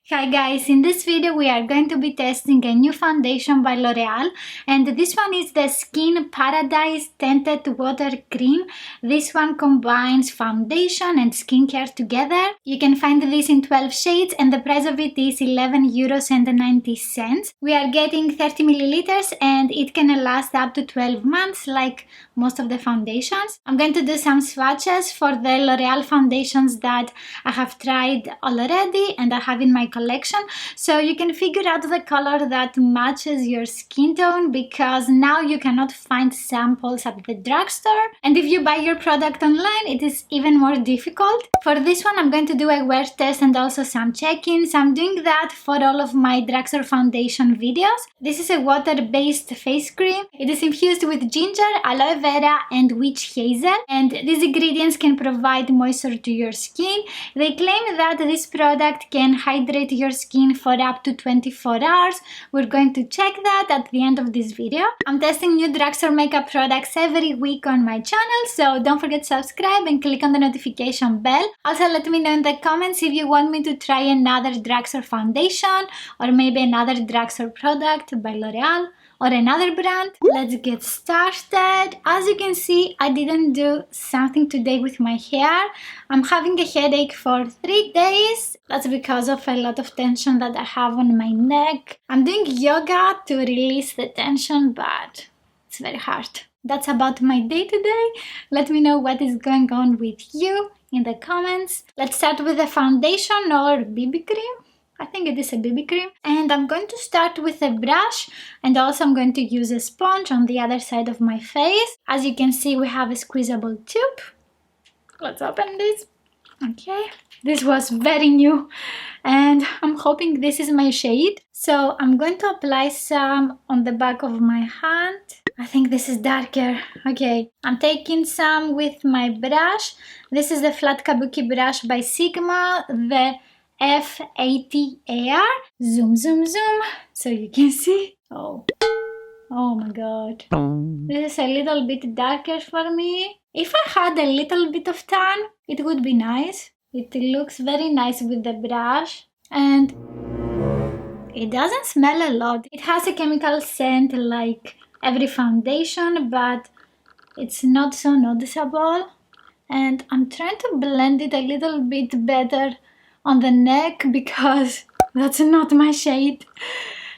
Hi guys, in this video we are going to be testing a new foundation by Loreal, and this one is the Skin Paradise Tinted Water Cream. This one combines foundation and skincare together. You can find this in 12 shades and the price of it is €11.90. We are getting 30 milliliters and it can last up to 12 months like most of the foundations. I'm going to do some swatches for the L'Oreal foundations that I have tried already and I have in my collection, so you can figure out the color that matches your skin tone, because now you cannot find samples at the drugstore, and if you buy your product online it is even more difficult. For this one I'm going to do a wear test and also some check-ins. I'm doing that for all of my drugstore foundation videos. This is a water-based face cream. It is infused with ginger, aloe vera and witch hazel, and these ingredients can provide moisture to your skin. They claim that this product can hydrate your skin for up to 24 hours. We're going to check that at the end of this video. I'm testing new drugstore makeup products every week on my channel, so don't forget to subscribe and click on the notification bell. Also let me know in the comments if you want me to try another drugstore foundation or maybe another drugstore product by L'Oreal or another brand. Let's get started. As you can see, I didn't do something today with my hair. I'm having a headache for 3 days. That's because of a lot of tension that I have on my neck. I'm doing yoga to release the tension, but it's very hard. That's about my day today. Let me know what is going on with you in the comments. Let's start with the foundation or BB cream. I think it is a BB cream, and I'm going to start with a brush, and also I'm going to use a sponge on the other side of my face. As you can see, we have a squeezable tube. Let's open this. Okay, this was very new and I'm hoping this is my shade. So I'm going to apply some on the back of my hand. I think this is darker. Okay, I'm taking some with my brush. This is the flat kabuki brush by Sigma, the F80R. Zoom, zoom, zoom, so you can see. Oh my god. This is a little bit darker for me. If I had a little bit of tan, it would be nice. It looks very nice with the brush, and it doesn't smell a lot. It has a chemical scent like every foundation, but it's not so noticeable. And I'm trying to blend it a little bit better on the neck because that's not my shade.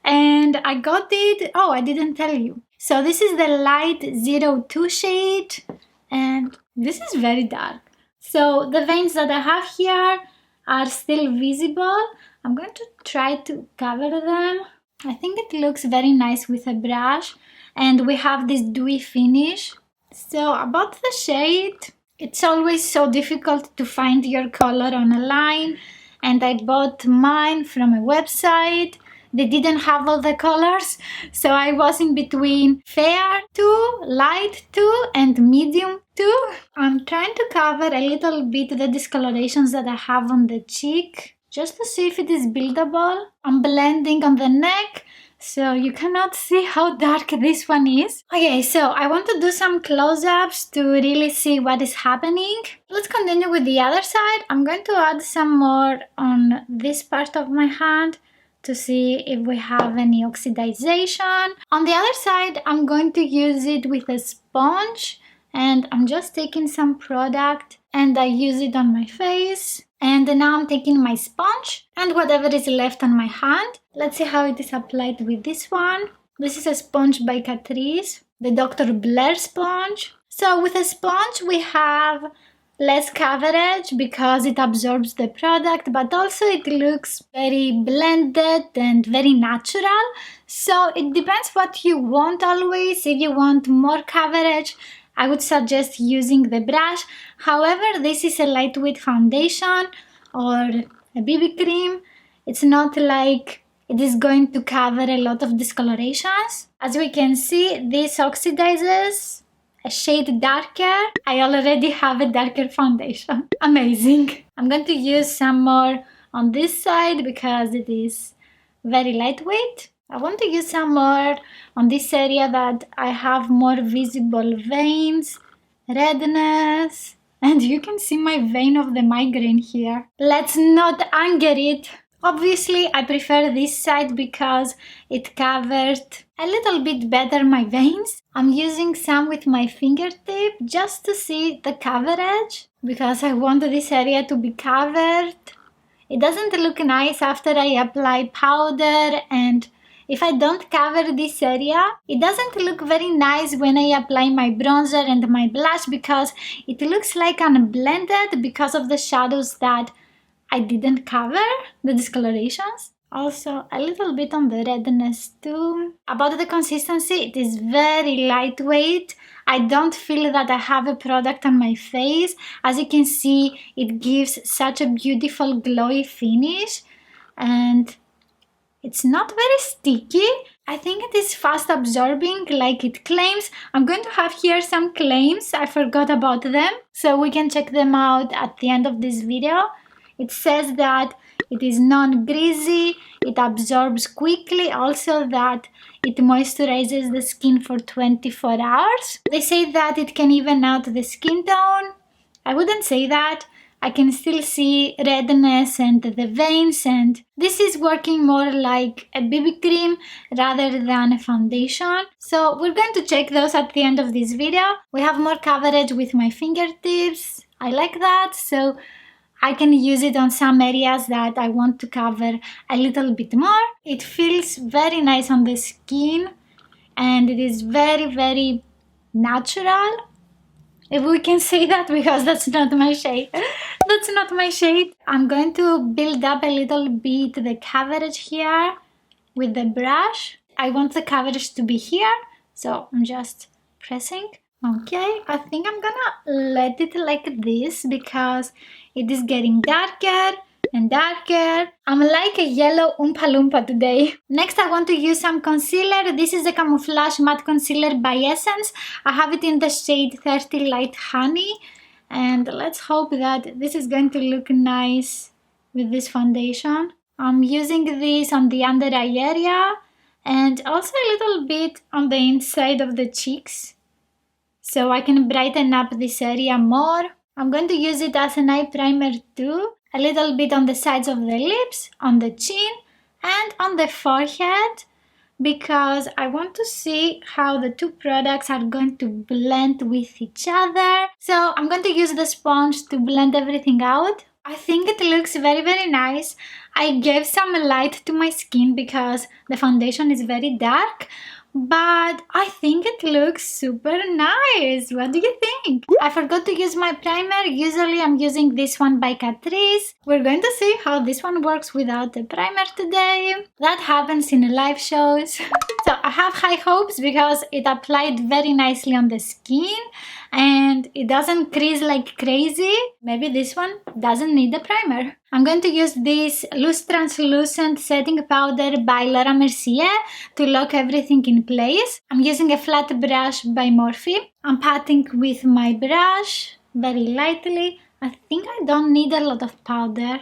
And I got it, oh, I didn't tell you. So this is the light 02 shade, and this is very dark. So the veins that I have here are still visible. I'm going to try to cover them. I think it looks very nice with a brush, and we have this dewy finish. So about the shade, it's always so difficult to find your color on a line, and I bought mine from a website. They didn't have all the colors, so I was in between fair 2, light 2 and medium 2. I'm trying to cover a little bit the discolorations that I have on the cheek, just to see if it is buildable. I'm blending on the neck, so you cannot see how dark this one is. Okay, so I want to do some close-ups to really see what is happening. Let's continue with the other side. I'm going to add some more on this part of my hand to see if we have any oxidization. On the other side, I'm going to use it with a sponge, and I'm just taking some product and I use it on my face. And now I'm taking my sponge and whatever is left on my hand. Let's see how it is applied with this one. This is a sponge by Catrice, the Dr. Blair sponge. So with a sponge we have less coverage because it absorbs the product, but also it looks very blended and very natural. So it depends what you want always. If you want more coverage, I would suggest using the brush. However, this is a lightweight foundation or a BB cream. It's not like it is going to cover a lot of discolorations. As we can see, this oxidizes a shade darker. I already have a darker foundation. Amazing. I'm going to use some more on this side because it is very lightweight. I want to use some more on this area that I have more visible veins, redness, and you can see my vein of the migraine here. Let's not anger it. Obviously, I prefer this side because it covered a little bit better my veins. I'm using some with my fingertip just to see the coverage because I want this area to be covered. It doesn't look nice after I apply powder, and if I don't cover this area, it doesn't look very nice when I apply my bronzer and my blush because it looks like unblended because of the shadows that I didn't cover, the discolorations. Also, a little bit on the redness too. About the consistency, it is very lightweight. I don't feel that I have a product on my face. As you can see, it gives such a beautiful glowy finish and it's not very sticky. I think it is fast absorbing like it claims. I'm going to have here some claims. I forgot about them, so we can check them out at the end of this video. It says that it is non-greasy, it absorbs quickly, also that it moisturizes the skin for 24 hours. They say that it can even out the skin tone. I wouldn't say that. I can still see redness and the veins, and this is working more like a BB cream rather than a foundation. So we're going to check those at the end of this video. We have more coverage with my fingertips. I like that, so I can use it on some areas that I want to cover a little bit more. It feels very nice on the skin and it is very, very natural. If we can say that, because that's not my shade. That's not my shade. I'm going to build up a little bit the coverage here with the brush. I want the coverage to be here, so I'm just pressing. Okay, I think I'm gonna let it like this because it is getting darker and darker. I'm like a yellow Oompa Loompa today. Next, I want to use some concealer. This is the Camouflage Matte Concealer by Essence. I have it in the shade 30 Light Honey. And let's hope that this is going to look nice with this foundation. I'm using this on the under eye area and also a little bit on the inside of the cheeks, so I can brighten up this area more. I'm going to use it as an eye primer too, a little bit on the sides of the lips, on the chin and on the forehead, because I want to see how the two products are going to blend with each other. So I'm going to use the sponge to blend everything out. I think it looks very, very nice. I gave some light to my skin because the foundation is very dark, but I think it looks super nice. What do you think? I forgot to use my primer. Usually I'm using this one by Catrice. We're going to see how this one works without the primer today. That happens in live shows. So I have high hopes because it applied very nicely on the skin and it doesn't crease like crazy. Maybe this one doesn't need a primer. I'm going to use this loose translucent setting powder by Laura Mercier to lock everything in place. I'm using a flat brush by Morphe. I'm patting with my brush very lightly. I think I don't need a lot of powder.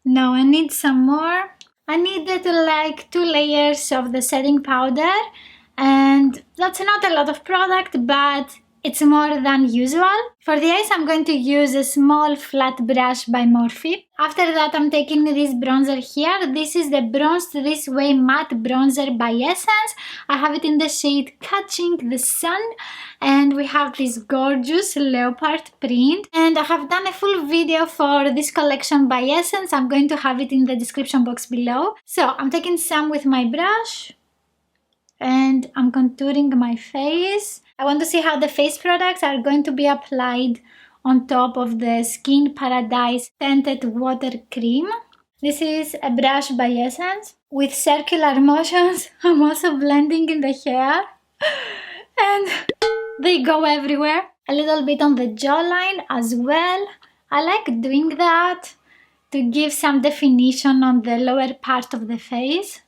No, I need some more. I needed like 2 layers of the setting powder, and that's not a lot of product, but it's more than usual. For the eyes, I'm going to use a small flat brush by Morphe. After that, I'm taking this bronzer here. This is the Bronzed This Way Matte Bronzer by Essence. I have it in the shade Catching the Sun. And we have this gorgeous leopard print. And I have done a full video for this collection by Essence. I'm going to have it in the description box below. So I'm taking some with my brush. And I'm contouring my face. I want to see how the face products are going to be applied on top of the Skin Paradise Tinted Water Cream. This is a brush by Essence. With circular motions, I'm also blending in the hair. And they go everywhere. A little bit on the jawline as well. I like doing that to give some definition on the lower part of the face.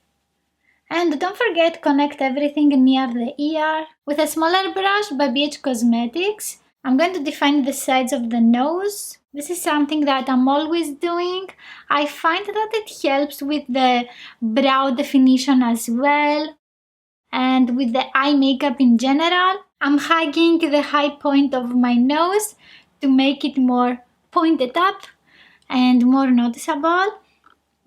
And don't forget, connect everything near the ear. With a smaller brush by BH Cosmetics, I'm going to define the sides of the nose. This is something that I'm always doing. I find that it helps with the brow definition as well. And with the eye makeup in general, I'm hugging the high point of my nose to make it more pointed up and more noticeable.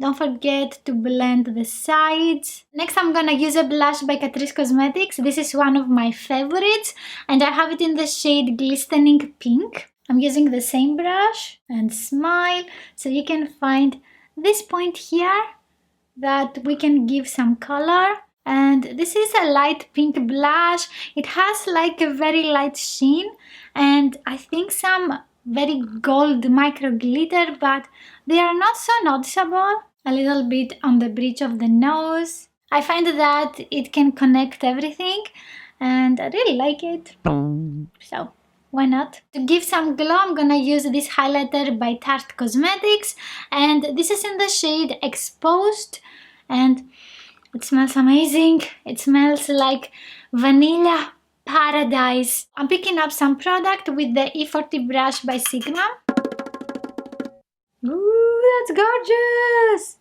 Don't forget to blend the sides. Next I'm gonna use a blush by Catrice Cosmetics. This is one of my favorites and I have it in the shade Glistening Pink. I'm using the same brush and smile so you can find this point here that we can give some color. And this is a light pink blush. It has like a very light sheen and I think some very gold micro glitter, but they are not so noticeable. A little bit on the bridge of the nose. I find that it can connect everything and I really like it. So why not? To give some glow, I'm gonna use this highlighter by Tarte Cosmetics and this is in the shade Exposed and it smells amazing. It smells like vanilla paradise. I'm picking up some product with the E40 brush by Sigma. Ooh, that's gorgeous!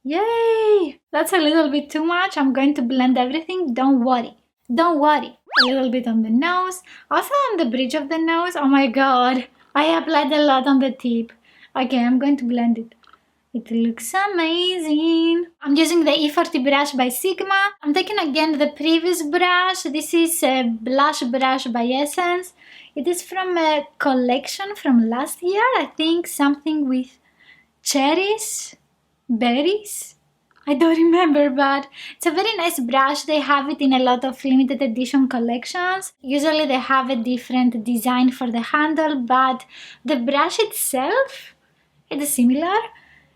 Yay! That's a little bit too much. I'm going to blend everything. Don't worry. Don't worry. A little bit on the nose. Also on the bridge of the nose. Oh my god. I applied a lot on the tip. Okay, I'm going to blend it. It looks amazing. I'm using the E40 brush by Sigma. I'm taking again the previous brush. This is a blush brush by Essence. It is from a collection from last year. I think something with cherries, berries. I don't remember, but it's a very nice brush. They have it in a lot of limited edition collections. Usually they have a different design for the handle, but the brush itself, it is similar.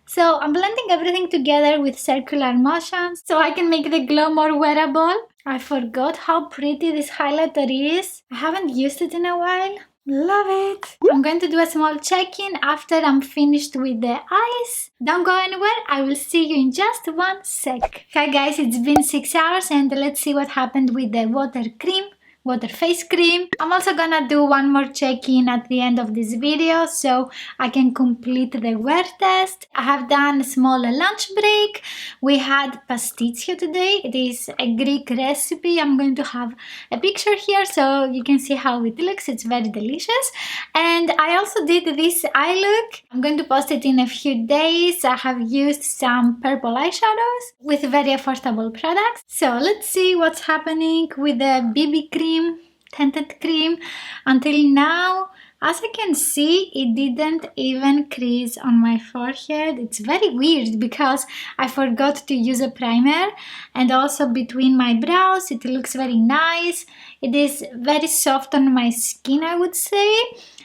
So I'm blending everything together with circular motions so I can make the glow more wearable. I forgot how pretty this highlighter is. I haven't used it in a while. Love it! I'm going to do a small check-in after I'm finished with the eyes. Don't go anywhere, I will see you in just 1 sec. Hi guys, it's been 6 hours and let's see what happened with the water face cream. I'm also gonna do one more check-in at the end of this video so I can complete the wear test. I have done a small lunch break. We had pasticcio today. It is a Greek recipe. I'm going to have a picture here so you can see how it looks. It's very delicious. And I also did this eye look. I'm going to post it in a few days. I have used some purple eyeshadows with very affordable products. So let's see what's happening with the BB cream, tinted cream. Until now, as I can see, it didn't even crease on my forehead. It's very weird because I forgot to use a primer, and also between my brows it looks very nice. It is very soft on my skin, I would say,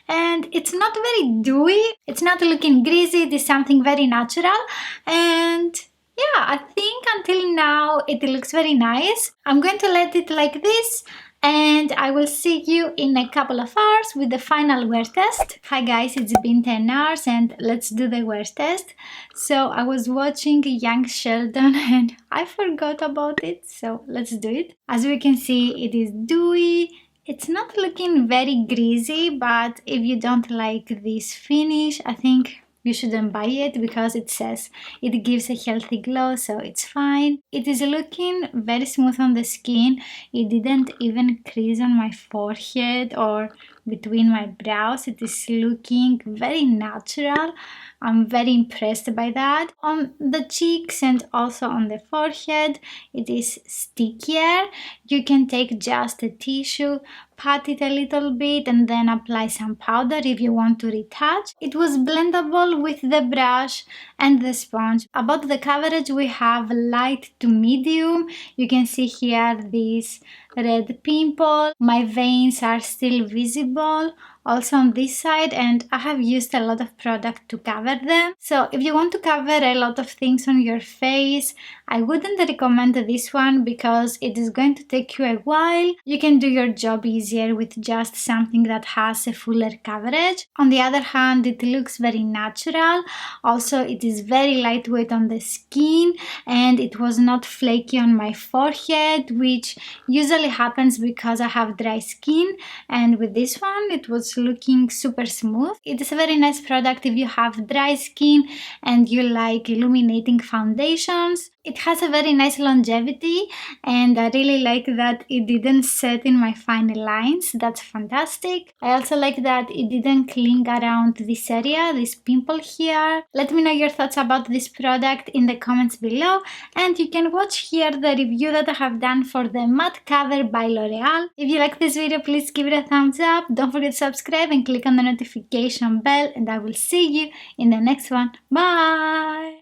and it's not very dewy. It's not looking greasy. It is something very natural, and yeah, I think until now it looks very nice. I'm going to let it like this and I will see you in a couple of hours with the final wear test. Hi guys, it's been 10 hours and let's do the wear test. So I was watching Young Sheldon and I forgot about it, so let's do it. As we can see, it is dewy. It's not looking very greasy, but if you don't like this finish, I think you shouldn't buy it because it says it gives a healthy glow, so it's fine. It is looking very smooth on the skin. It didn't even crease on my forehead or between my brows. It is looking very natural. I'm very impressed by that. On the cheeks and also on the forehead, it is stickier. You can take just a tissue, pat it a little bit and then apply some powder if you want to retouch. It was blendable with the brush and the sponge. About the coverage, we have light to medium. You can see here this red pimple. My veins are still visible also on this side, and I have used a lot of product to cover them. So if you want to cover a lot of things on your face, I wouldn't recommend this one because it is going to take you a while. You can do your job easier with just something that has a fuller coverage. On the other hand, it looks very natural. Also, it is very lightweight on the skin and it was not flaky on my forehead, which usually happens because I have dry skin, and with this one it was looking super smooth. It is a very nice product if you have dry skin and you like illuminating foundations. It has a very nice longevity, and I really like that it didn't set in my fine lines. That's fantastic. I also like that it didn't cling around this area, this pimple here. Let me know your thoughts about this product in the comments below, and you can watch here the review that I have done for the matte cover by Loreal. If you like this video, please give it a thumbs up. Don't forget to subscribe and click on the notification bell, and I will see you in the next one. Bye!